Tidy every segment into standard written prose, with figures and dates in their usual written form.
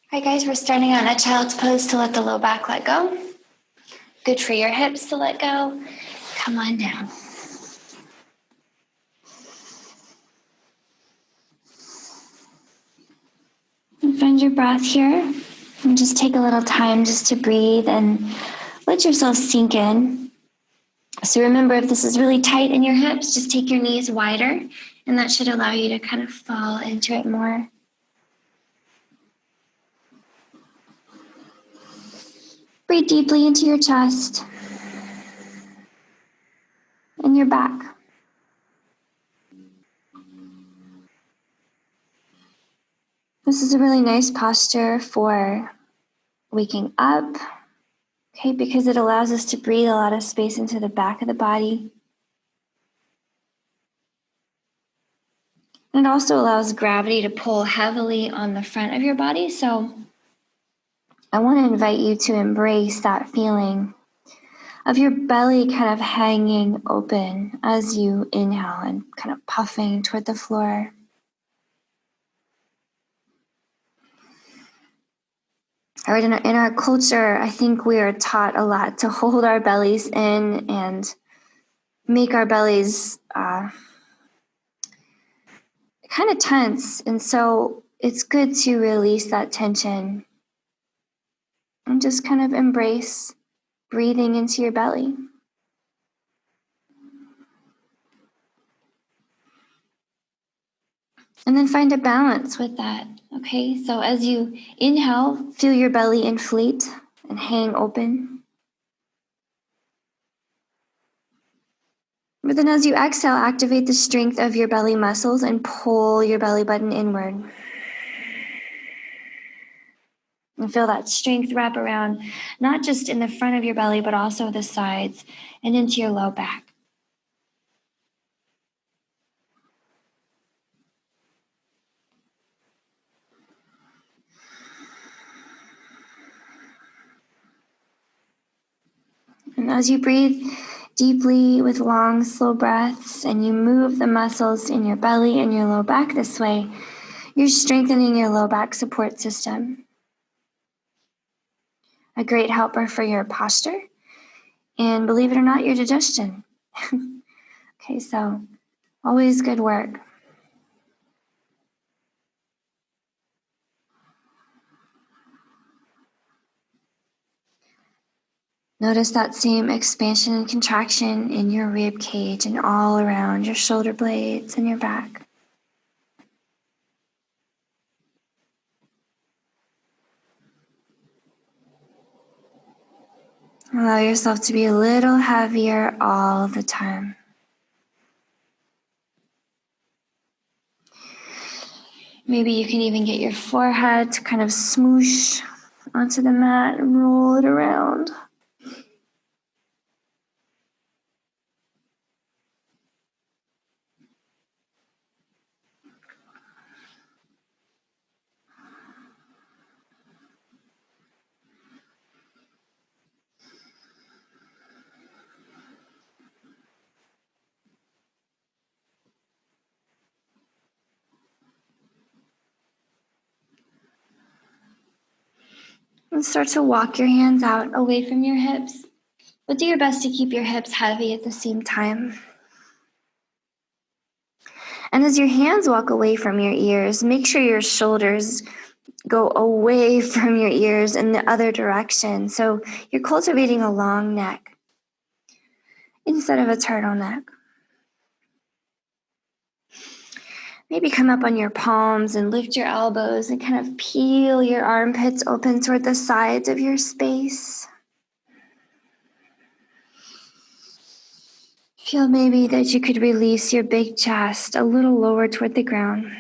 All right, guys, we're starting on a child's pose to let the low back let go. Good for your hips to let go. Come on down. And find your breath here. And just take a little time just to breathe and let yourself sink in. So remember, if this is really tight in your hips, just take your knees wider, and that should allow you to kind of fall into it more. Breathe deeply into your chest and your back. This is a really nice posture for waking up, okay, because it allows us to breathe a lot of space into the back of the body. And it also allows gravity to pull heavily on the front of your body. So I want to invite you to embrace that feeling of your belly kind of hanging open as you inhale and kind of puffing toward the floor. All right, in our culture, I think we are taught a lot to hold our bellies in and make our bellies kind of tense. And so it's good to release that tension and just kind of embrace breathing into your belly. And then find a balance with that, okay? So as you inhale, feel your belly inflate and hang open. But then as you exhale, activate the strength of your belly muscles and pull your belly button inward. And feel that strength wrap around, not just in the front of your belly, but also the sides and into your low back. And as you breathe deeply with long, slow breaths, and you move the muscles in your belly and your low back this way, you're strengthening your low back support system. A great helper for your posture, and believe it or not, your digestion. Okay, so always good work. Notice that same expansion and contraction in your rib cage and all around your shoulder blades and your back. Allow yourself to be a little heavier all the time. Maybe you can even get your forehead to kind of smoosh onto the mat and roll it around. And start to walk your hands out away from your hips. But do your best to keep your hips heavy at the same time. And as your hands walk away from your ears, make sure your shoulders go away from your ears in the other direction. So you're cultivating a long neck instead of a turtleneck. Maybe come up on your palms and lift your elbows and kind of peel your armpits open toward the sides of your space. Feel maybe that you could release your big chest a little lower toward the ground.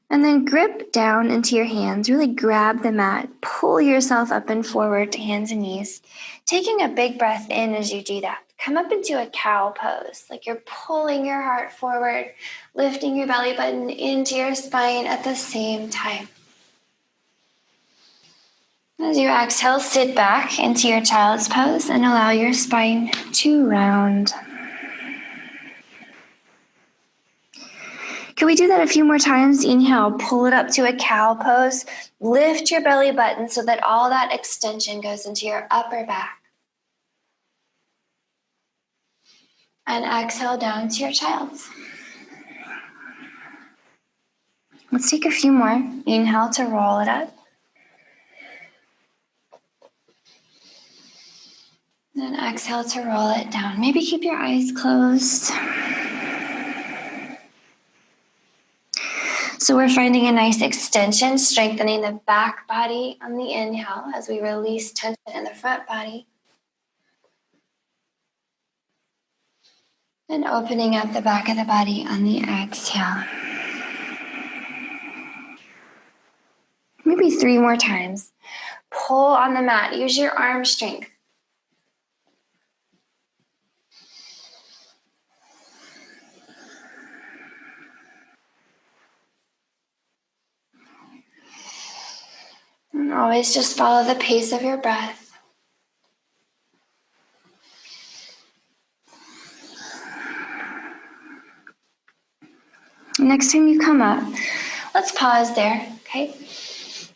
And then grip down into your hands, really grab the mat, pull yourself up and forward to hands and knees, taking a big breath in as you do that. Come up into a cow pose, like you're pulling your heart forward, lifting your belly button into your spine at the same time. As you exhale, sit back into your child's pose and allow your spine to round. Can we do that a few more times? Inhale, pull it up to a cow pose. Lift your belly button so that all that extension goes into your upper back. And exhale down to your child's. Let's take a few more. Inhale to roll it up. Then exhale to roll it down. Maybe keep your eyes closed. So we're finding a nice extension, strengthening the back body on the inhale as we release tension in the front body. And opening up the back of the body on the exhale. Maybe 3 more times. Pull on the mat. Use your arm strength. And always just follow the pace of your breath. Next time you come up, let's pause there, okay?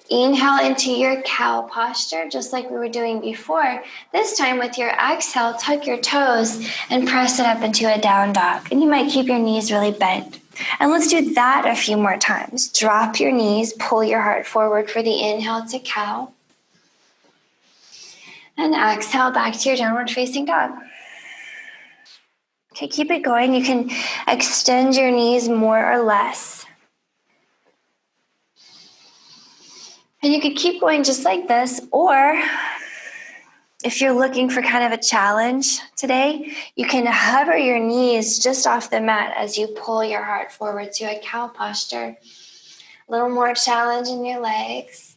Inhale into your cow posture, just like we were doing before. This time with your exhale, tuck your toes and press it up into a down dog. And you might keep your knees really bent. And let's do that a few more times. Drop your knees, pull your heart forward for the inhale to cow. And exhale back to your downward facing dog. Okay, keep it going. You can extend your knees more or less. And you could keep going just like this, or if you're looking for kind of a challenge today, you can hover your knees just off the mat as you pull your heart forward to a cow posture. A little more challenge in your legs.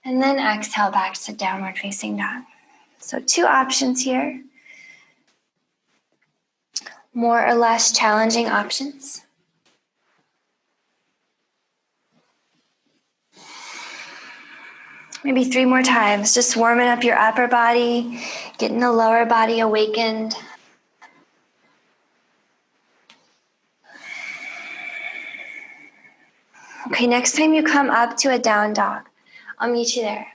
And then exhale back to downward facing dog. So 2 options here. More or less challenging options. Maybe 3 more times, just warming up your upper body, getting the lower body awakened. Okay, next time you come up to a down dog, I'll meet you there.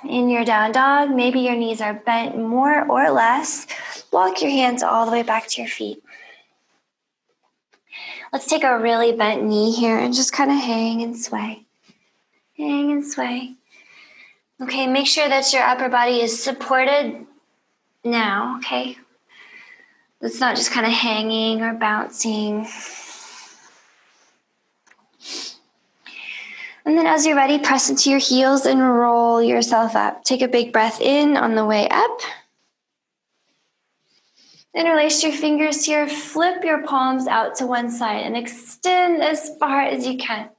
In your down dog, maybe your knees are bent more or less. Walk your hands all the way back to your feet. Let's take a really bent knee here and just kind of hang and sway. Hang and sway. Okay, make sure that your upper body is supported now, okay? It's not just kind of hanging or bouncing. And then as you're ready, press into your heels and roll yourself up. Take a big breath in on the way up. Interlace your fingers here, flip your palms out to one side and extend as far as you can.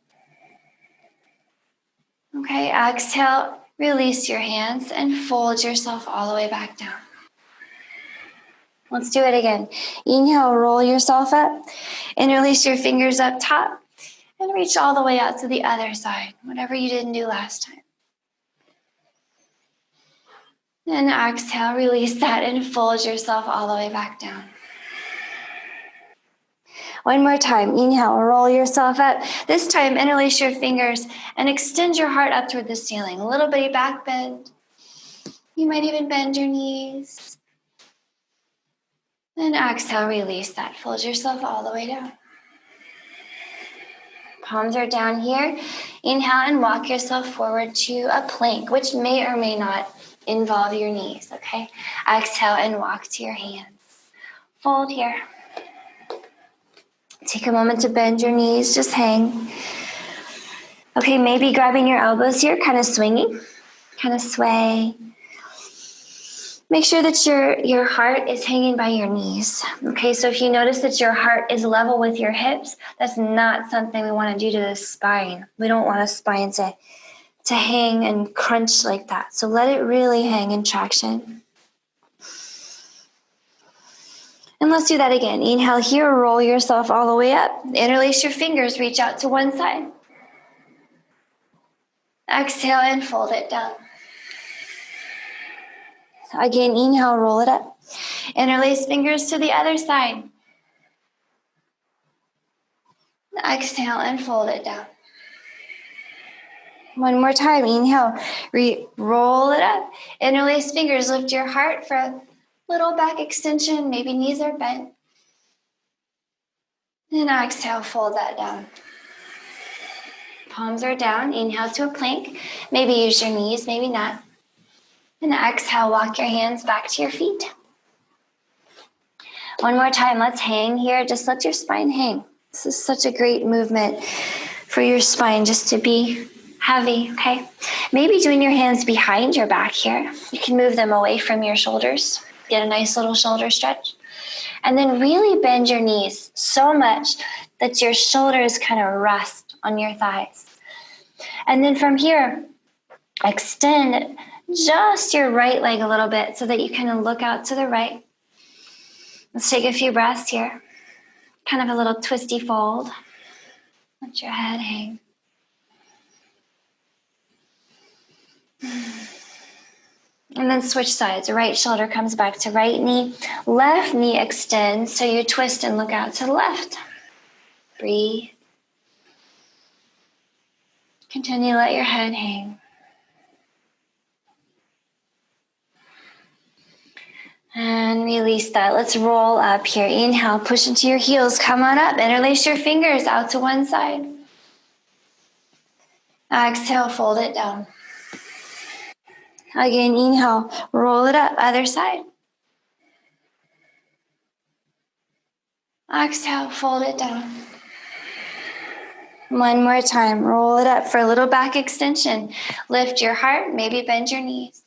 Okay, exhale, release your hands and fold yourself all the way back down. Let's do it again. Inhale, roll yourself up. Interlace your fingers up top and reach all the way out to the other side, whatever you didn't do last time. And exhale, release that and fold yourself all the way back down. One more time. Inhale, roll yourself up. This time, interlace your fingers and extend your heart up toward the ceiling. A little bitty back bend. You might even bend your knees. And exhale, release that. Fold yourself all the way down. Palms are down here. Inhale and walk yourself forward to a plank, which may or may not involve your knees, okay? Exhale and walk to your hands. Fold here. Take a moment to bend your knees, just hang. Okay, maybe grabbing your elbows here, kind of swinging, kind of sway. Make sure that your heart is hanging by your knees. Okay, so if you notice that your heart is level with your hips, that's not something we want to do to the spine. We don't want a spine to hang and crunch like that. So let it really hang in traction. And let's do that again. Inhale here, roll yourself all the way up. Interlace your fingers, reach out to one side. Exhale and fold it down. Again, inhale, roll it up. Interlace fingers to the other side. Exhale and fold it down. One more time. Inhale, roll it up. Interlace fingers, lift your heart for a little back extension. Maybe knees are bent. And exhale, fold that down. Palms are down. Inhale to a plank. Maybe use your knees, maybe not. And exhale, walk your hands back to your feet. One more time, let's hang here. Just let your spine hang. This is such a great movement for your spine, just to be heavy, okay? Maybe doing your hands behind your back here. You can move them away from your shoulders. Get a nice little shoulder stretch. And then really bend your knees so much that your shoulders kind of rest on your thighs. And then from here, extend just your right leg a little bit so that you kind of look out to the right. Let's take a few breaths here. Kind of a little twisty fold. Let your head hang. And then switch sides. Right shoulder comes back to right knee. Left knee extends, so you twist and look out to the left. Breathe. Continue to let your head hang. And release that. Let's roll up here. Inhale, push into your heels. Come on up. Interlace your fingers out to one side. Exhale, fold it down. Again, inhale, roll it up, other side. Exhale, fold it down. One more time, roll it up for a little back extension. Lift your heart, maybe bend your knees.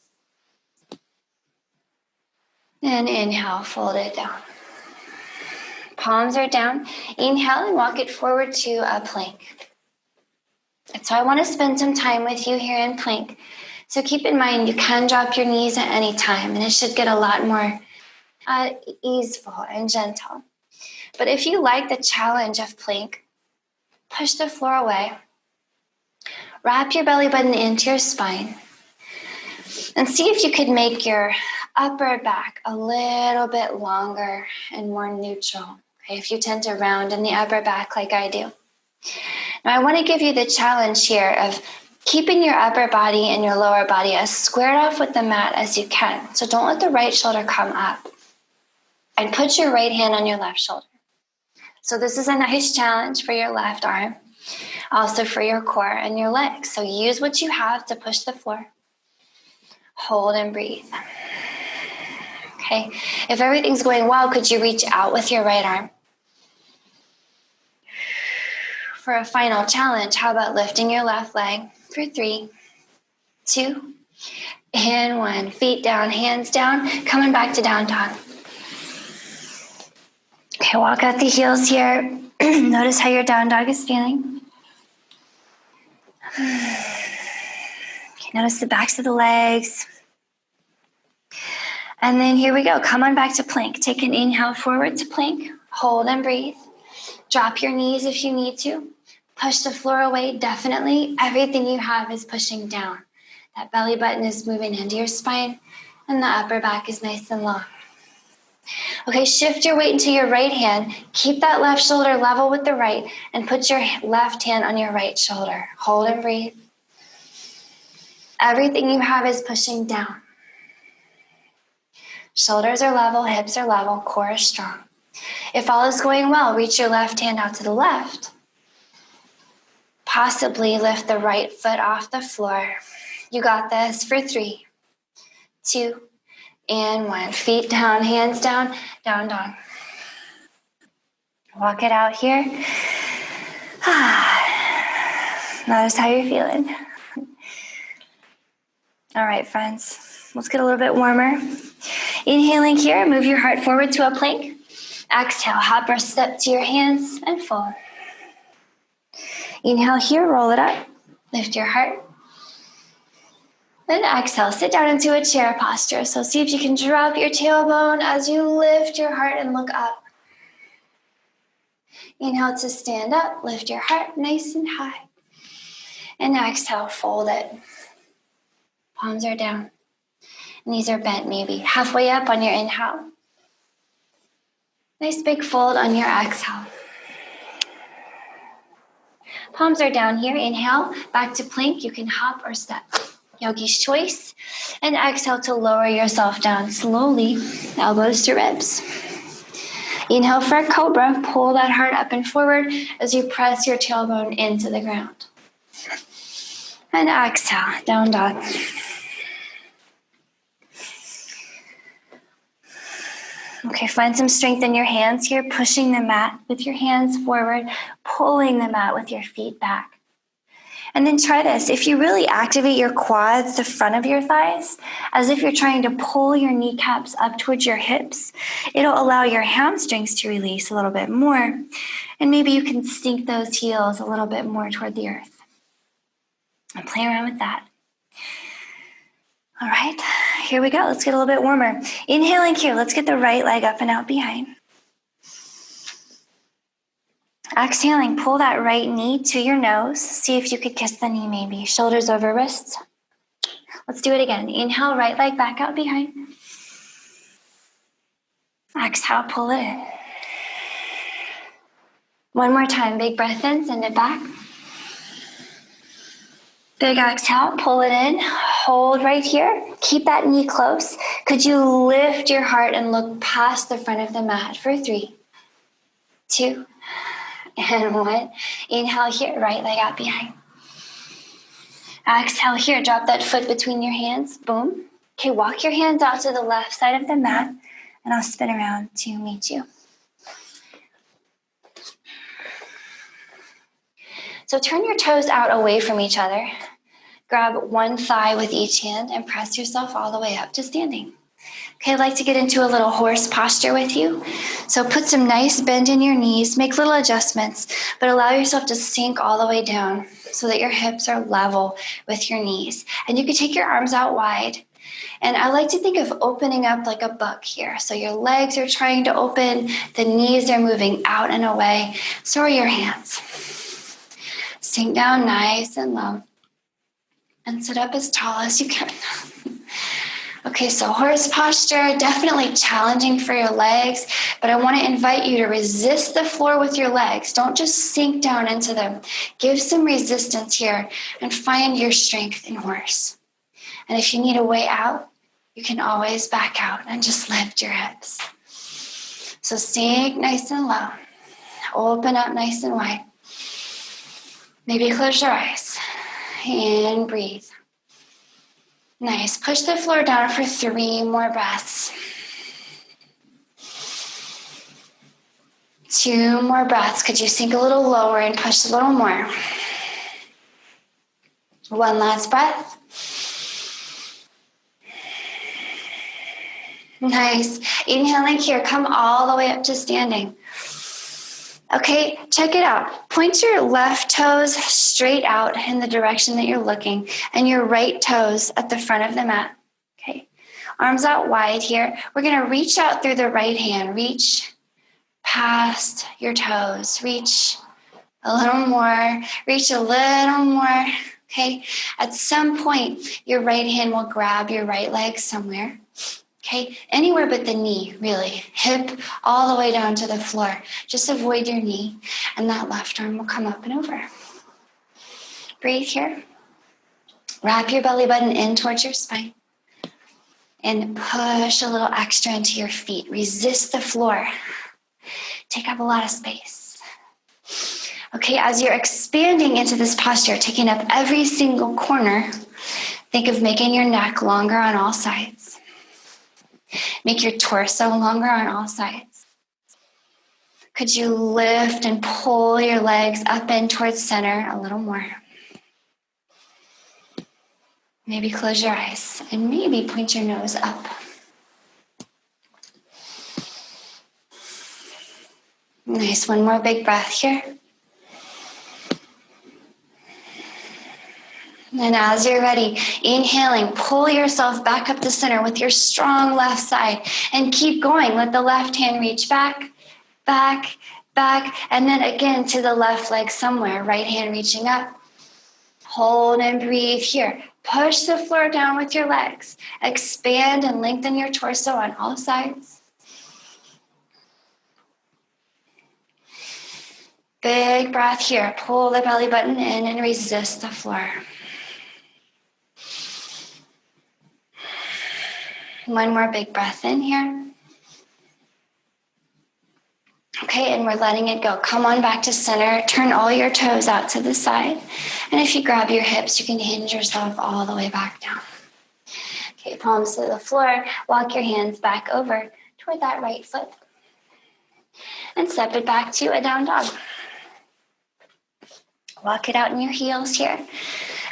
And inhale, fold it down. Palms are down. Inhale and walk it forward to a plank. And so I want to spend some time with you here in plank. So keep in mind, you can drop your knees at any time, and it should get a lot more easeful and gentle. But if you like the challenge of plank, push the floor away. Wrap your belly button into your spine. And see if you could make your upper back a little bit longer and more neutral. Okay, if you tend to round in the upper back like I do. Now I want to give you the challenge here of keeping your upper body and your lower body as squared off with the mat as you can. So don't let the right shoulder come up. And put your right hand on your left shoulder. So this is a nice challenge for your left arm, also for your core and your legs. So use what you have to push the floor. Hold and breathe. Okay, if everything's going well, could you reach out with your right arm? For a final challenge, how about lifting your left leg for 3, 2, and 1. Feet down, hands down, coming back to down dog. Okay, walk out the heels here. Notice how your down dog is feeling. Okay, notice the backs of the legs. And then here we go. Come on back to plank. Take an inhale forward to plank. Hold and breathe. Drop your knees if you need to. Push the floor away, definitely. Everything you have is pushing down. That belly button is moving into your spine, and the upper back is nice and long. Okay, shift your weight into your right hand. Keep that left shoulder level with the right, and put your left hand on your right shoulder. Hold and breathe. Everything you have is pushing down. Shoulders are level, hips are level, core is strong. If all is going well, reach your left hand out to the left. Possibly lift the right foot off the floor. You got this for 3, 2, and 1. Feet down, hands down, down dog. Walk it out here. Notice how you're feeling. All right, friends, let's get a little bit warmer. Inhaling here, move your heart forward to a plank. Exhale, hop or step to your hands and fold. Inhale here, roll it up. Lift your heart. Then exhale, sit down into a chair posture. So see if you can drop your tailbone as you lift your heart and look up. Inhale to stand up, lift your heart nice and high. And exhale, fold it. Palms are down. Knees are bent, maybe halfway up on your inhale. Nice big fold on your exhale. Palms are down here. Inhale, back to plank. You can hop or step. Yogi's choice. And exhale to lower yourself down slowly, elbows to ribs. Inhale for a cobra. Pull that heart up and forward as you press your tailbone into the ground. And exhale, down dog. Okay, find some strength in your hands here, pushing the mat with your hands forward, pulling the mat with your feet back. And then try this. If you really activate your quads, the front of your thighs, as if you're trying to pull your kneecaps up towards your hips, it'll allow your hamstrings to release a little bit more. And maybe you can sink those heels a little bit more toward the earth. And play around with that. All right, here we go. Let's get a little bit warmer. Inhaling here. Let's get the right leg up and out behind. Exhaling, pull that right knee to your nose. See if you could kiss the knee maybe. Shoulders over wrists. Let's do it again. Inhale, right leg back out behind. Exhale, pull it in. One more time. Big breath in, send it back. Big exhale, pull it in. Hold right here. Keep that knee close. Could you lift your heart and look past the front of the mat for 3, 2, and 1. Inhale here, right leg out behind. Exhale here, drop that foot between your hands. Boom. Okay, walk your hands out to the left side of the mat, and I'll spin around to meet you. So turn your toes out away from each other. Grab one thigh with each hand and press yourself all the way up to standing. Okay, I'd like to get into a little horse posture with you. So put some nice bend in your knees, make little adjustments, but allow yourself to sink all the way down so that your hips are level with your knees. And you can take your arms out wide. And I like to think of opening up like a book here. So your legs are trying to open, the knees are moving out and away. So are your hands. Sink down nice and low. And sit up as tall as you can. Okay, so horse posture, definitely challenging for your legs, but I want to invite you to resist the floor with your legs. Don't just sink down into them. Give some resistance here and find your strength in horse. And if you need a way out, you can always back out and just lift your hips. So sink nice and low. Open up nice and wide. Maybe close your eyes. And breathe. Nice. Push the floor down for 3 more breaths. 2 more breaths. Could you sink a little lower and push a little more? 1 last breath. Nice. Inhaling here. Come all the way up to standing. Okay, check it out. Point your left toes straight out in the direction that you're looking and your right toes at the front of the mat. Okay, arms out wide here. We're going to reach out through the right hand. Reach past your toes. Reach a little more. Reach a little more. Okay, at some point, your right hand will grab your right leg somewhere. Okay, anywhere but the knee, really. Hip all the way down to the floor. Just avoid your knee, and that left arm will come up and over. Breathe here. Wrap your belly button in towards your spine. And push a little extra into your feet. Resist the floor. Take up a lot of space. Okay, as you're expanding into this posture, taking up every single corner, think of making your neck longer on all sides. Make your torso longer on all sides. Could you lift and pull your legs up in towards center a little more? Maybe close your eyes and maybe point your nose up. Nice. 1 more big breath here. And as you're ready, inhaling, pull yourself back up to center with your strong left side and keep going. Let the left hand reach back, back, back, and then again to the left leg somewhere. Right hand reaching up. Hold and breathe here. Push the floor down with your legs. Expand and lengthen your torso on all sides. Big breath here. Pull the belly button in and resist the floor. One more big breath in here. Okay, and we're letting it go. Come on back to center. Turn all your toes out to the side. And if you grab your hips, you can hinge yourself all the way back down. Okay, palms to the floor. Walk your hands back over toward that right foot. And step it back to a down dog. Walk it out in your heels here.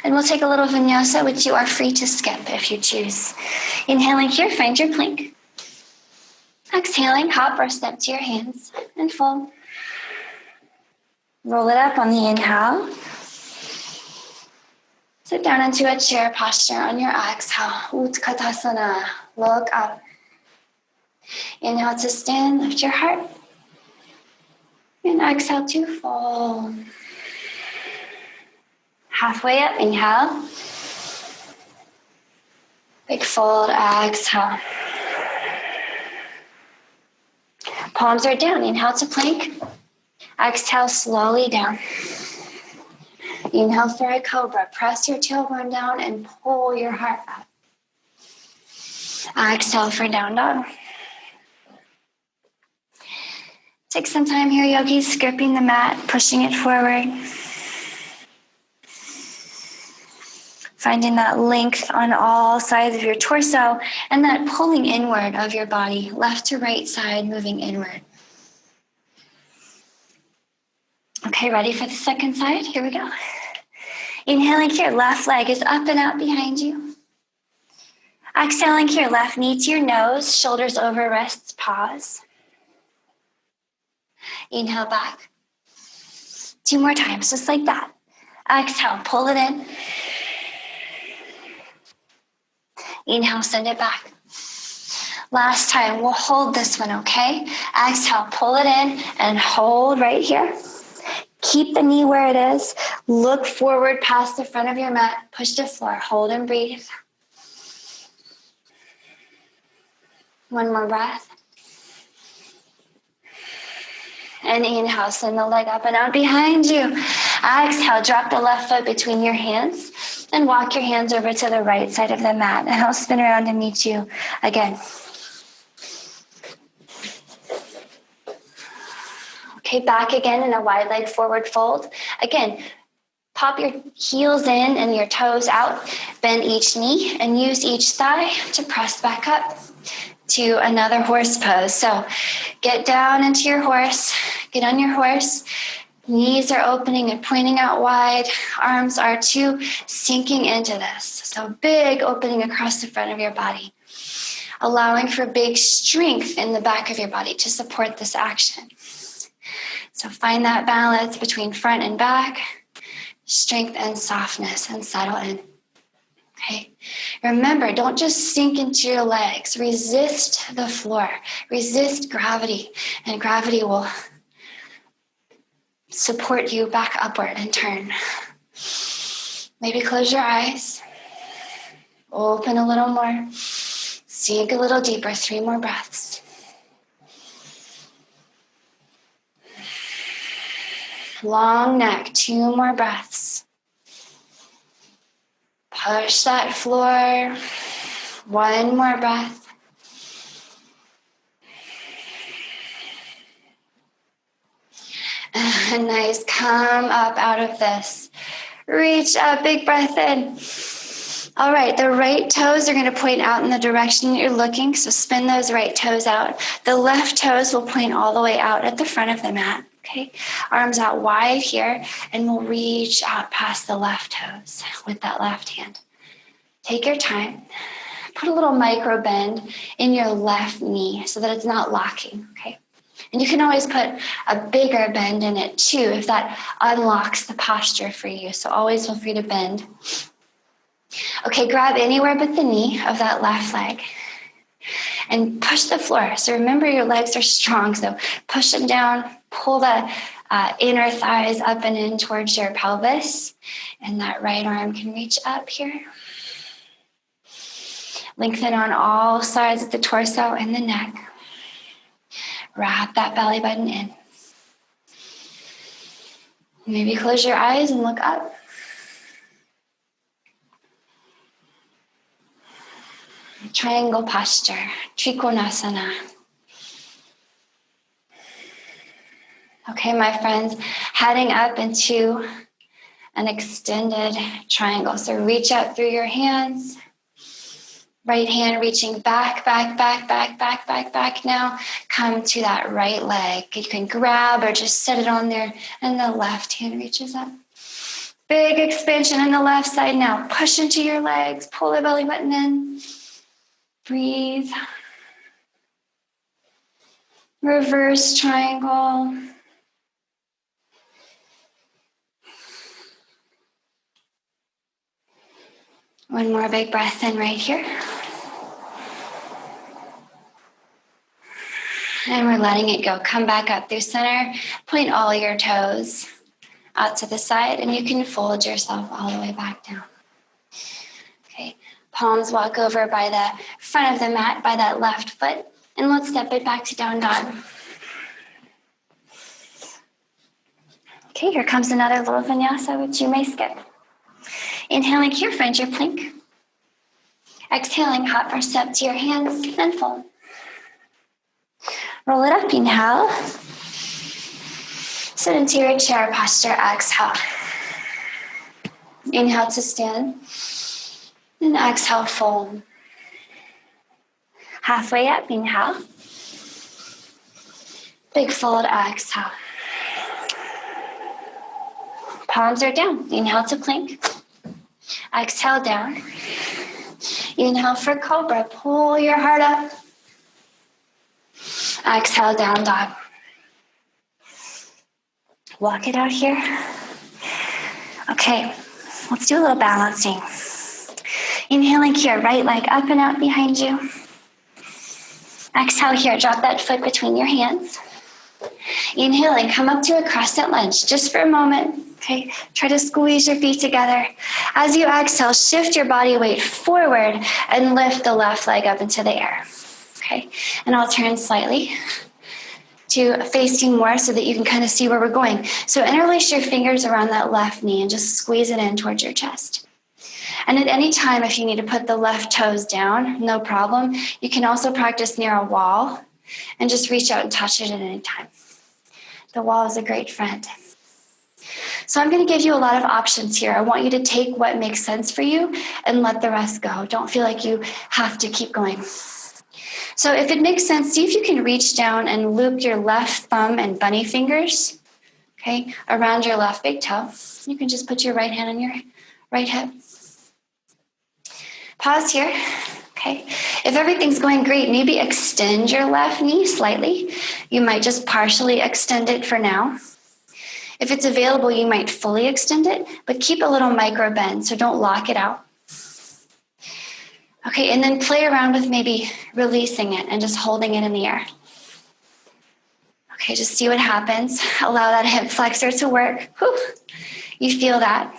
And we'll take a little vinyasa, which you are free to skip if you choose. Inhaling here, find your plank. Exhaling, hop or step to your hands and fold. Roll it up on the inhale. Sit down into a chair posture on your exhale. Utkatasana, look up. Inhale to stand, lift your heart. And exhale to fold. Halfway up, inhale. Big fold, exhale. Palms are down. Inhale to plank. Exhale slowly down. Inhale for a cobra. Press your tailbone down and pull your heart up. Exhale for down dog. Take some time here, yogis, gripping the mat, pushing it forward. Finding that length on all sides of your torso and that pulling inward of your body, left to right side, moving inward. Okay, ready for the second side? Here we go. Inhaling here, left leg is up and out behind you. Exhaling here, left knee to your nose, shoulders over, wrists, pause. Inhale back. 2 more times, just like that. Exhale, pull it in. Inhale, send it back. Last time, we'll hold this one, okay? Exhale, pull it in and hold right here. Keep the knee where it is. Look forward past the front of your mat. Push the floor. Hold and breathe. One more breath. And inhale, send the leg up and out behind you. Exhale, drop the left foot between your hands and walk your hands over to the right side of the mat. And I'll spin around and meet you again. Okay, back again in a wide leg forward fold. Again, pop your heels in and your toes out. Bend each knee and use each thigh to press back up to another horse pose. So get down into your horse, get on your horse. Knees are opening and pointing out wide. Arms are too sinking into this. So big opening across the front of your body, allowing for big strength in the back of your body to support this action. So find that balance between front and back, strength and softness, and settle in. Okay. Remember, don't just sink into your legs. Resist the floor. Resist gravity, and gravity will support you back upward and turn. Maybe close your eyes. Open a little more. Sink a little deeper. 3 more breaths. Long neck. 2 more breaths. Push that floor. 1 more breath. And nice. Come up out of this. Reach up. Big breath in. All right. The right toes are going to point out in the direction that you're looking. So spin those right toes out. The left toes will point all the way out at the front of the mat. Okay. Arms out wide here. And we'll reach out past the left toes with that left hand. Take your time. Put a little micro bend in your left knee so that it's not locking. Okay. And you can always put a bigger bend in it too if that unlocks the posture for you. So always feel free to bend. Okay, grab anywhere but the knee of that left leg and push the floor. So remember, your legs are strong, so push them down, pull the inner thighs up and in towards your pelvis, and that right arm can reach up here. Lengthen on all sides of the torso and the neck. Wrap that belly button in. Maybe close your eyes and look up. Triangle posture, Trikonasana. Okay, my friends, heading up into an extended triangle. So reach out through your hands. Right hand reaching back, back, back, back, back, back, back. Now come to that right leg. You can grab or just set it on there, and the left hand reaches up. Big expansion on the left side now. Push into your legs. Pull the belly button in. Breathe. Reverse triangle. One more big breath in right here. And we're letting it go. Come back up through center. Point all your toes out to the side, and you can fold yourself all the way back down. Okay, palms walk over by the front of the mat by that left foot, and let's step it back to down dog. Okay, here comes another little vinyasa, which you may skip. Inhaling here, find your plank. Exhaling, hop or step to your hands and fold. Roll it up, inhale. Sit into your chair posture, exhale. Inhale to stand. And exhale, fold. Halfway up, inhale. Big fold, exhale. Palms are down. Inhale to plank. Exhale down. Inhale for cobra. Pull your heart up. Exhale, down dog. Walk it out here. Okay, let's do a little balancing. Inhaling here, right leg up and out behind you. Exhale here, drop that foot between your hands. Inhaling, come up to a crescent lunge just for a moment. Okay, try to squeeze your feet together. As you exhale, shift your body weight forward and lift the left leg up into the air. Okay, and I'll turn slightly to face you more so that you can kind of see where we're going. So interlace your fingers around that left knee and just squeeze it in towards your chest. And at any time, if you need to put the left toes down, no problem. You can also practice near a wall and just reach out and touch it at any time. The wall is a great friend. So I'm going to give you a lot of options here. I want you to take what makes sense for you and let the rest go. Don't feel like you have to keep going. So if it makes sense, see if you can reach down and loop your left thumb and bunny fingers, okay, around your left big toe. You can just put your right hand on your right hip. Pause here. Okay. If everything's going great, maybe extend your left knee slightly. You might just partially extend it for now. If it's available, you might fully extend it, but keep a little micro bend, so don't lock it out. Okay, and then play around with maybe releasing it and just holding it in the air. Okay, just see what happens. Allow that hip flexor to work. Whew. You feel that.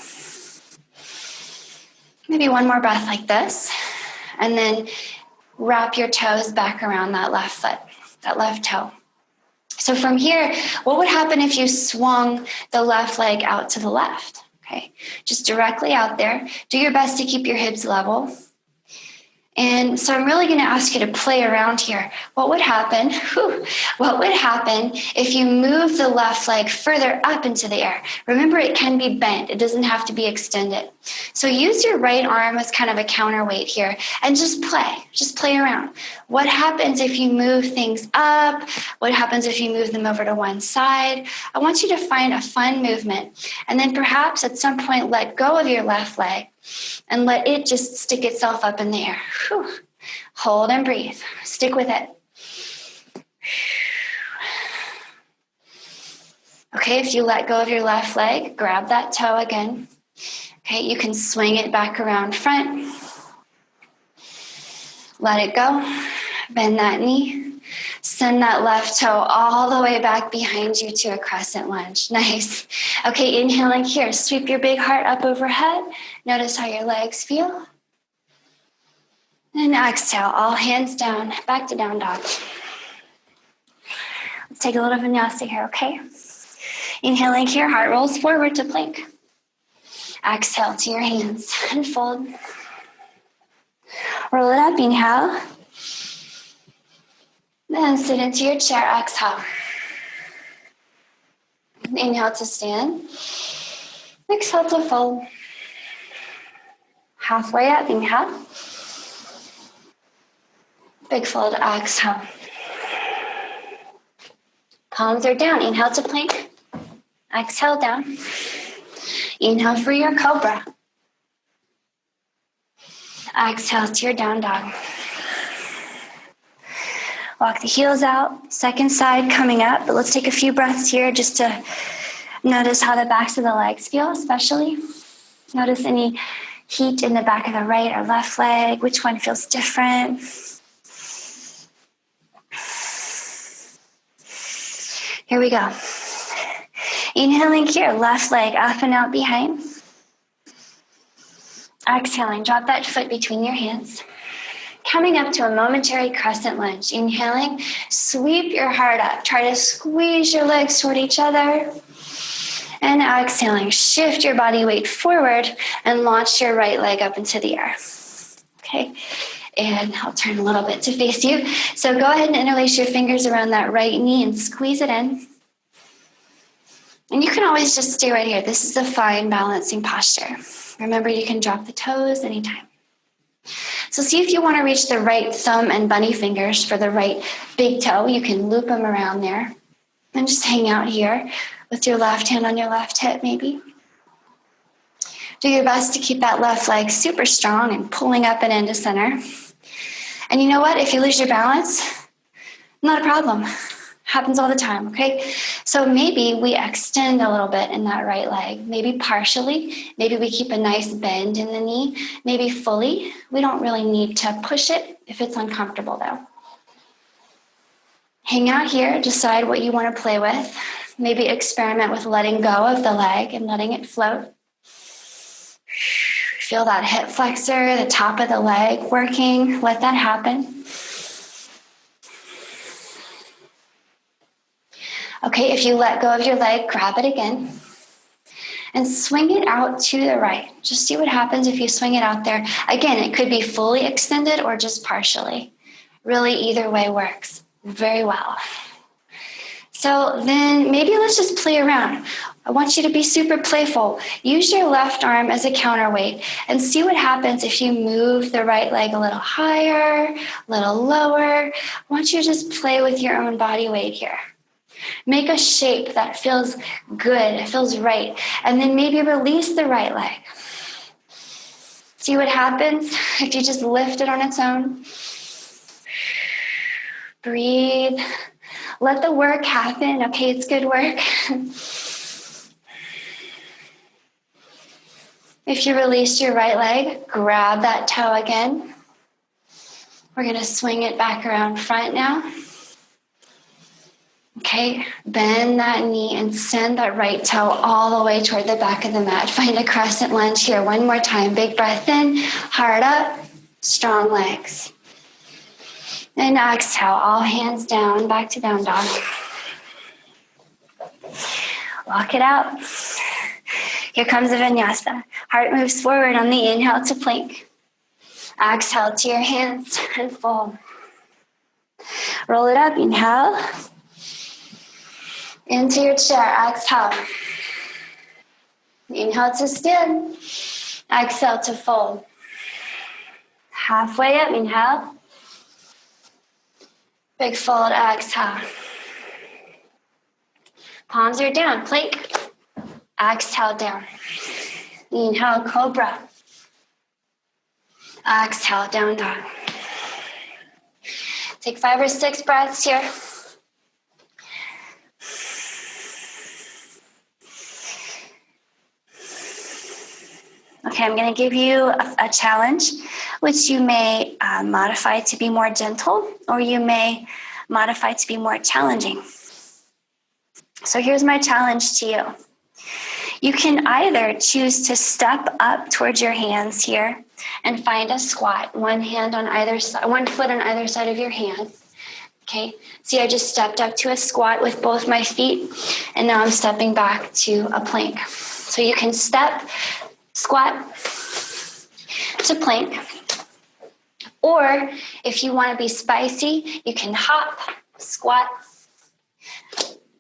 Maybe one more breath like this. And then wrap your toes back around that left foot, that left toe. So from here, what would happen if you swung the left leg out to the left? Okay, just directly out there. Do your best to keep your hips level. And so I'm really going to ask you to play around here. What would happen? What would happen if you move the left leg further up into the air? Remember, it can be bent. It doesn't have to be extended. So use your right arm as kind of a counterweight here and just play. Just play around. What happens if you move things up? What happens if you move them over to one side? I want you to find a fun movement and then perhaps at some point let go of your left leg and let it just stick itself up in the air. Whew. Hold and breathe. Stick with it. Okay, if you let go of your left leg, grab that toe again. Okay, you can swing it back around front. Let it go. Bend that knee. Send that left toe all the way back behind you to a crescent lunge. Nice. Okay, inhaling here. Sweep your big heart up overhead. Notice how your legs feel. And exhale, all hands down, back to down dog. Let's take a little vinyasa here, okay? Inhaling here, heart rolls forward to plank. Exhale to your hands and fold. Roll it up, inhale. Then sit into your chair, exhale. Inhale to stand. Exhale to fold. Halfway up, inhale. Big fold, exhale. Palms are down, inhale to plank. Exhale down. Inhale for your cobra. Exhale to your down dog. Walk the heels out. Second side coming up, but let's take a few breaths here just to notice how the backs of the legs feel, especially. Notice any heat in the back of the right or left leg. Which one feels different? Here we go. Inhaling here, left leg up and out behind. Exhaling, drop that foot between your hands. Coming up to a momentary crescent lunge. Inhaling, sweep your heart up. Try to squeeze your legs toward each other. And exhaling, shift your body weight forward and launch your right leg up into the air. Okay, and I'll turn a little bit to face you. So go ahead and interlace your fingers around that right knee and squeeze it in. And you can always just stay right here. This is a fine balancing posture. Remember, you can drop the toes anytime. So see if you want to reach the right thumb and bunny fingers for the right big toe. You can loop them around there. And just hang out here with your left hand on your left hip, maybe. Do your best to keep that left leg super strong and pulling up and into center. And you know what? If you lose your balance, not a problem. Happens all the time, okay? So maybe we extend a little bit in that right leg, maybe partially. Maybe we keep a nice bend in the knee, maybe fully. We don't really need to push it if it's uncomfortable though. Hang out here, decide what you want to play with. Maybe experiment with letting go of the leg and letting it float. Feel that hip flexor, the top of the leg working. Let that happen. Okay, if you let go of your leg, grab it again and swing it out to the right. Just see what happens if you swing it out there. Again, it could be fully extended or just partially. Really, either way works very well. So then maybe let's just play around. I want you to be super playful. Use your left arm as a counterweight and see what happens if you move the right leg a little higher, a little lower. I want you to just play with your own body weight here. Make a shape that feels good, it feels right. And then maybe release the right leg. See what happens if you just lift it on its own. Breathe. Let the work happen. Okay, it's good work. If you release your right leg, grab that toe again. We're going to swing it back around front now. Okay, bend that knee and send that right toe all the way toward the back of the mat. Find a crescent lunge here. One more time. Big breath in, heart up, strong legs. And exhale, all hands down, back to down dog. Walk it out. Here comes a vinyasa. Heart moves forward on the inhale to plank. Exhale to your hands and fold. Roll it up, inhale. Into your chair, exhale. Inhale to stand. Exhale to fold. Halfway up, inhale. Big fold, exhale. Palms are down, plank. Exhale down. Inhale, cobra. Exhale, down dog. Take 5 or 6 breaths here. Okay, I'm going to give you a challenge, which you may modify to be more gentle, or you may modify to be more challenging. So here's my challenge to you. You can either choose to step up towards your hands here and find a squat, one hand on either side, one foot on either side of your hand. Okay, see, I just stepped up to a squat with both my feet, and now I'm stepping back to a plank. So you can step, squat to plank, or if you want to be spicy, you can hop, squat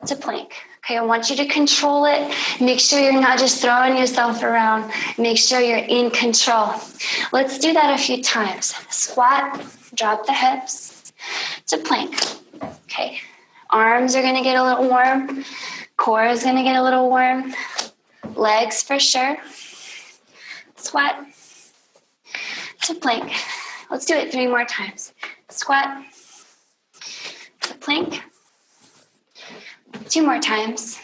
to plank. Okay, I want you to control it. Make sure you're not just throwing yourself around. Make sure you're in control. Let's do that a few times. Squat, drop the hips to plank. Okay, arms are going to get a little warm. Core is going to get a little warm. Legs for sure. Squat to plank. Let's do it 3 more times. Squat to plank. 2 more times.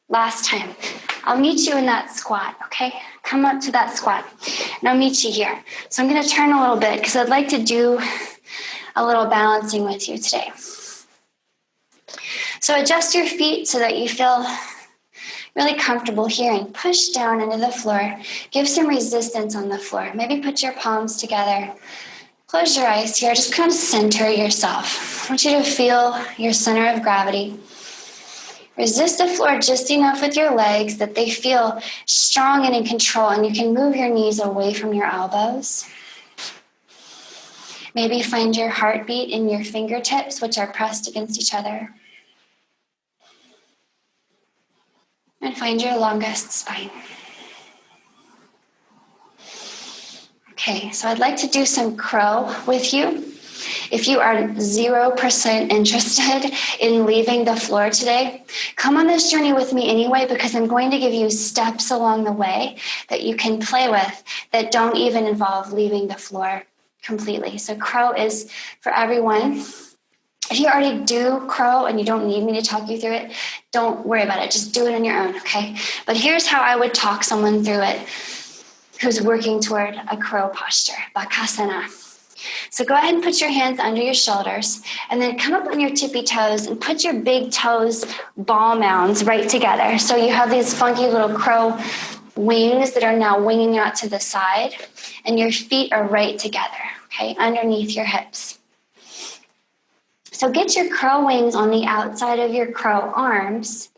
Last time. I'll meet you in that squat, okay? Come up to that squat, and I'll meet you here. So I'm going to turn a little bit because I'd like to do a little balancing with you today. So adjust your feet so that you feel really comfortable here and push down into the floor. Give some resistance on the floor. Maybe put your palms together. Close your eyes here. Just kind of center yourself. I want you to feel your center of gravity. Resist the floor just enough with your legs that they feel strong and in control, and you can move your knees away from your elbows. Maybe find your heartbeat in your fingertips, which are pressed against each other. And find your longest spine. Okay, so I'd like to do some crow with you. If you are 0% interested in leaving the floor today, come on this journey with me anyway, because I'm going to give you steps along the way that you can play with that don't even involve leaving the floor completely. So crow is for everyone. If you already do crow and you don't need me to talk you through it, don't worry about it. Just do it on your own, okay? But here's how I would talk someone through it who's working toward a crow posture, Bakasana. So go ahead and put your hands under your shoulders and then come up on your tippy toes and put your big toes ball mounds right together. So you have these funky little crow wings that are now winging out to the side, and your feet are right together, okay, underneath your hips. So get your crow wings on the outside of your crow arms,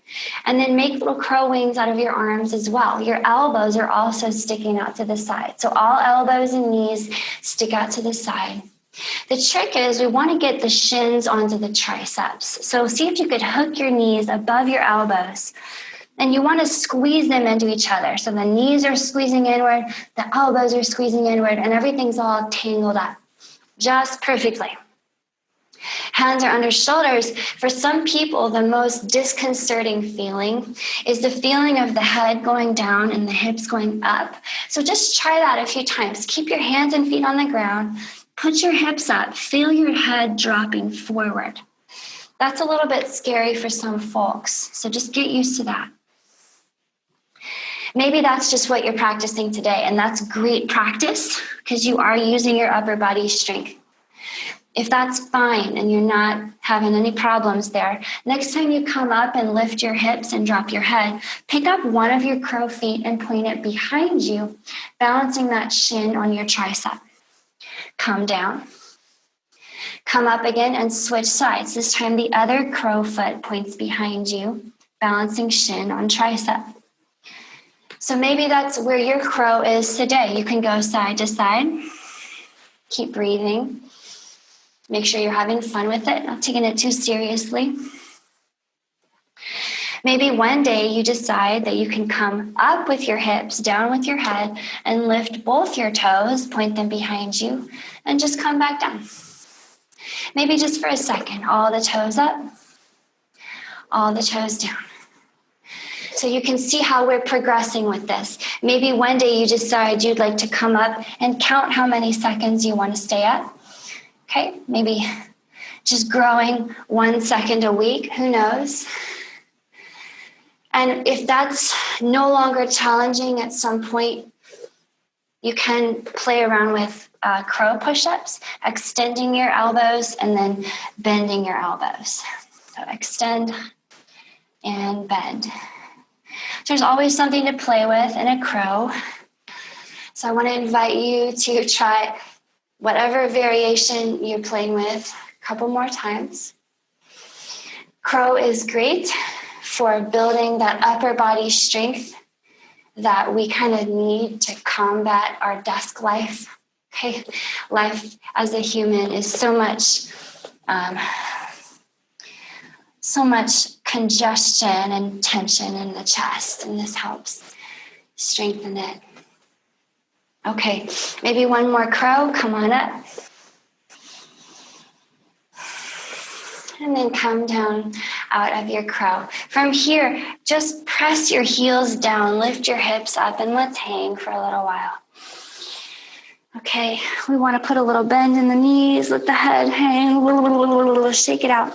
and then make little crow wings out of your arms as well. Your elbows are also sticking out to the side. So all elbows and knees stick out to the side. The trick is we want to get the shins onto the triceps. So see if you could hook your knees above your elbows. And you want to squeeze them into each other. So the knees are squeezing inward, the elbows are squeezing inward, and everything's all tangled up just perfectly. Hands are under shoulders. For some people, the most disconcerting feeling is the feeling of the head going down and the hips going up. So just try that a few times. Keep your hands and feet on the ground. Put your hips up. Feel your head dropping forward. That's a little bit scary for some folks, so just get used to that. Maybe that's just what you're practicing today, and that's great practice because you are using your upper body strength. If that's fine and you're not having any problems there, next time you come up and lift your hips and drop your head, pick up one of your crow feet and point it behind you, balancing that shin on your tricep. Come down. Come up again and switch sides. This time the other crow foot points behind you, balancing shin on tricep. So maybe that's where your crow is today. You can go side to side. Keep breathing. Make sure you're having fun with it, not taking it too seriously. Maybe one day you decide that you can come up with your hips, down with your head, and lift both your toes, point them behind you, and just come back down. Maybe just for a second, all the toes up, all the toes down. So you can see how we're progressing with this. Maybe one day you decide you'd like to come up and count how many seconds you want to stay up. Okay, maybe just growing 1 second a week, who knows? And if that's no longer challenging at some point, you can play around with crow push-ups, extending your elbows and then bending your elbows. So extend and bend. There's always something to play with in a crow. So I want to invite you to try whatever variation you're playing with a couple more times. Crow is great for building that upper body strength that we kind of need to combat our desk life. Okay, life as a human is so much congestion and tension in the chest, and this helps strengthen it. Okay, maybe one more crow. Come on up. And then come down out of your crow. From here, just press your heels down, lift your hips up, and let's hang for a little while. Okay, we want to put a little bend in the knees, let the head hang, shake it out.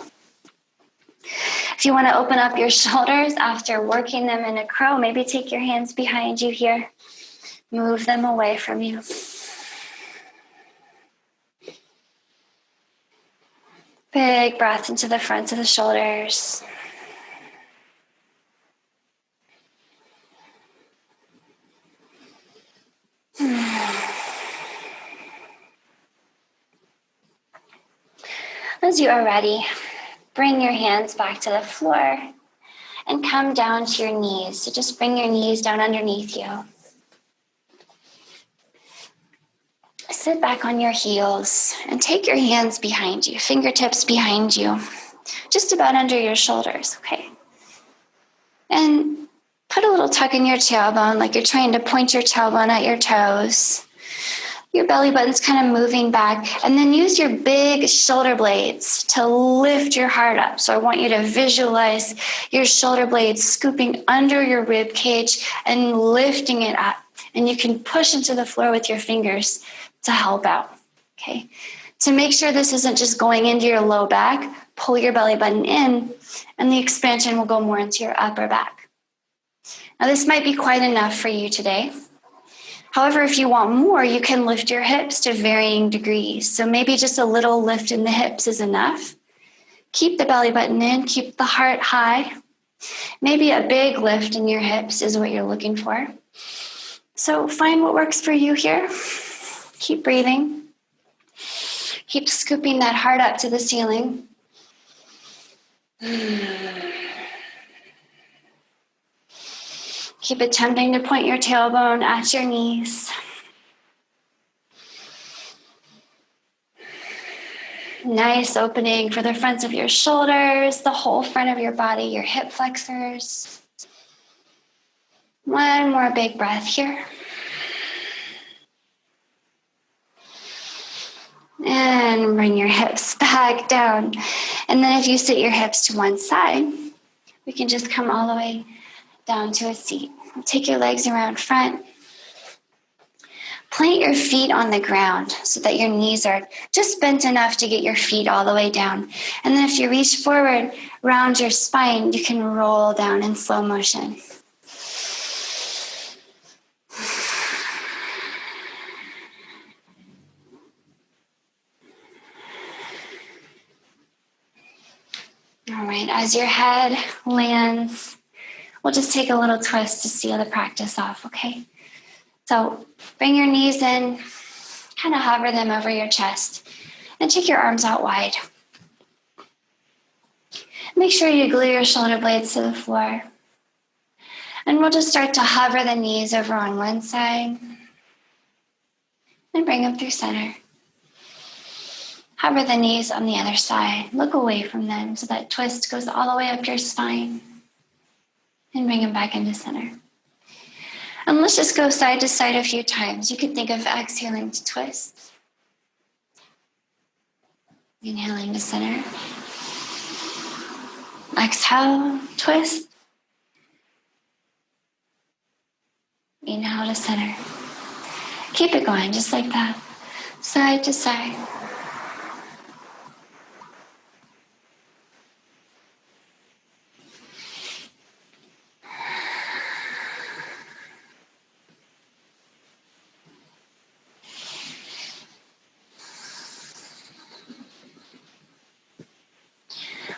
If you want to open up your shoulders after working them in a crow, maybe take your hands behind you here. Move them away from you. Big breath into the fronts of the shoulders. As you are ready, bring your hands back to the floor and come down to your knees. So just bring your knees down underneath you. Sit back on your heels and take your hands behind you, fingertips behind you, just about under your shoulders, okay? And put a little tuck in your tailbone, like you're trying to point your tailbone at your toes. Your belly button's kind of moving back, and then use your big shoulder blades to lift your heart up. So I want you to visualize your shoulder blades scooping under your rib cage and lifting it up. And you can push into the floor with your fingers to help out, okay? To make sure this isn't just going into your low back, pull your belly button in, and the expansion will go more into your upper back. Now, this might be quite enough for you today. However, if you want more, you can lift your hips to varying degrees. So maybe just a little lift in the hips is enough. Keep the belly button in, keep the heart high. Maybe a big lift in your hips is what you're looking for. So find what works for you here. Keep breathing. Keep scooping that heart up to the ceiling. Keep attempting to point your tailbone at your knees. Nice opening for the fronts of your shoulders, the whole front of your body, your hip flexors. One more big breath here. And bring your hips back down. And then if you sit your hips to one side, we can just come all the way down to a seat. Take your legs around front. Plant your feet on the ground so that your knees are just bent enough to get your feet all the way down. And then if you reach forward, round your spine, you can roll down in slow motion. All right, as your head lands, we'll just take a little twist to seal the practice off, okay? So bring your knees in, kind of hover them over your chest, and take your arms out wide. Make sure you glue your shoulder blades to the floor. And we'll just start to hover the knees over on one side and bring them through center. Hover the knees on the other side. Look away from them so that twist goes all the way up your spine. And bring them back into center. And let's just go side to side a few times. You could think of exhaling to twist. Inhaling to center. Exhale, twist. Inhale to center. Keep it going just like that. Side to side.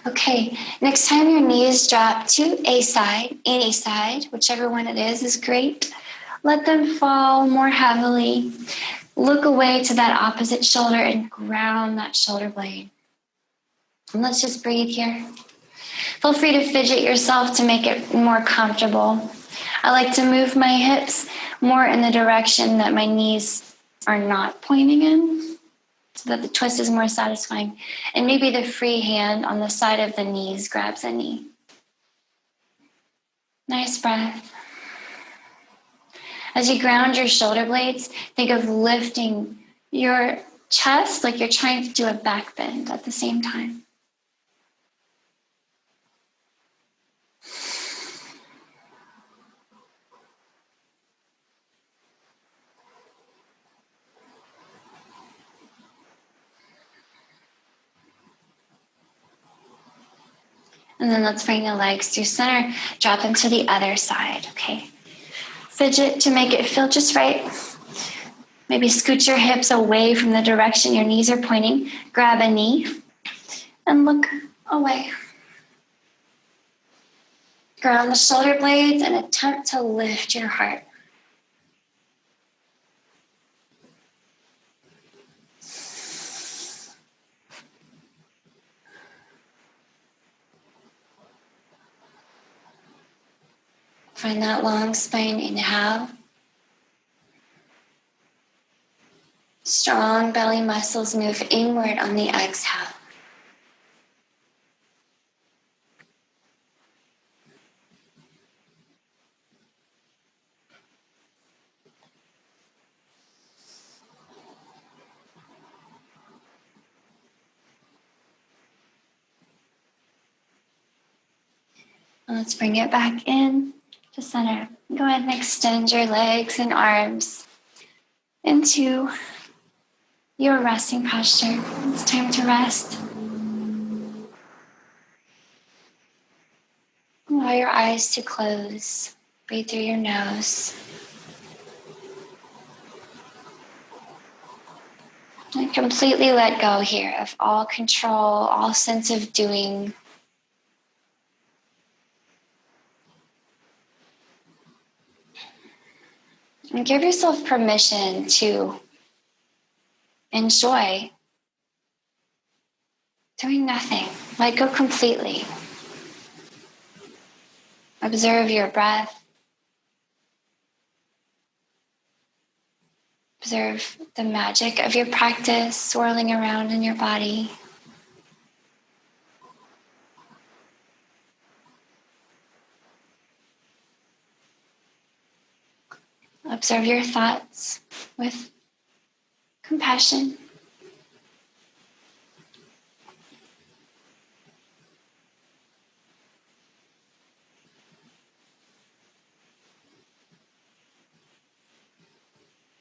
Okay, next time your knees drop to a side, any side, whichever one it is great. Let them fall more heavily. Look away to that opposite shoulder and ground that shoulder blade. And let's just breathe here. Feel free to fidget yourself to make it more comfortable. I like to move my hips more in the direction that my knees are not pointing in, so that the twist is more satisfying. And maybe the free hand on the side of the knees grabs a knee. Nice breath. As you ground your shoulder blades, think of lifting your chest like you're trying to do a back bend at the same time. And then let's bring the legs to center, drop them to the other side, okay? Fidget to make it feel just right. Maybe scoot your hips away from the direction your knees are pointing. Grab a knee and look away. Ground the shoulder blades and attempt to lift your heart. Find that long spine, inhale. Strong belly muscles move inward on the exhale. And let's bring it back in to center. Go ahead and extend your legs and arms into your resting posture. It's time to rest. Allow your eyes to close. Breathe through your nose. And completely let go here of all control, all sense of doing. And give yourself permission to enjoy doing nothing. Let go completely. Observe your breath. Observe the magic of your practice swirling around in your body. Observe your thoughts with compassion.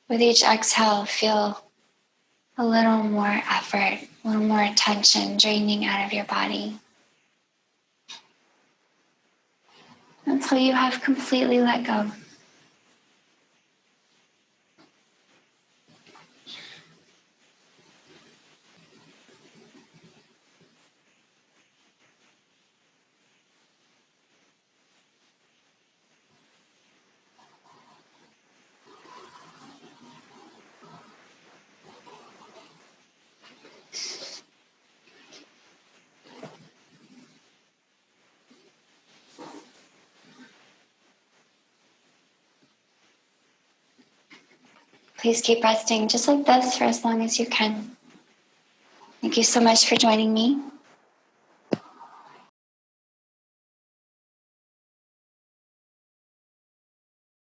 With each exhale, feel a little more effort, a little more attention draining out of your body until you have completely let go. Please keep resting just like this for as long as you can. Thank you so much for joining me.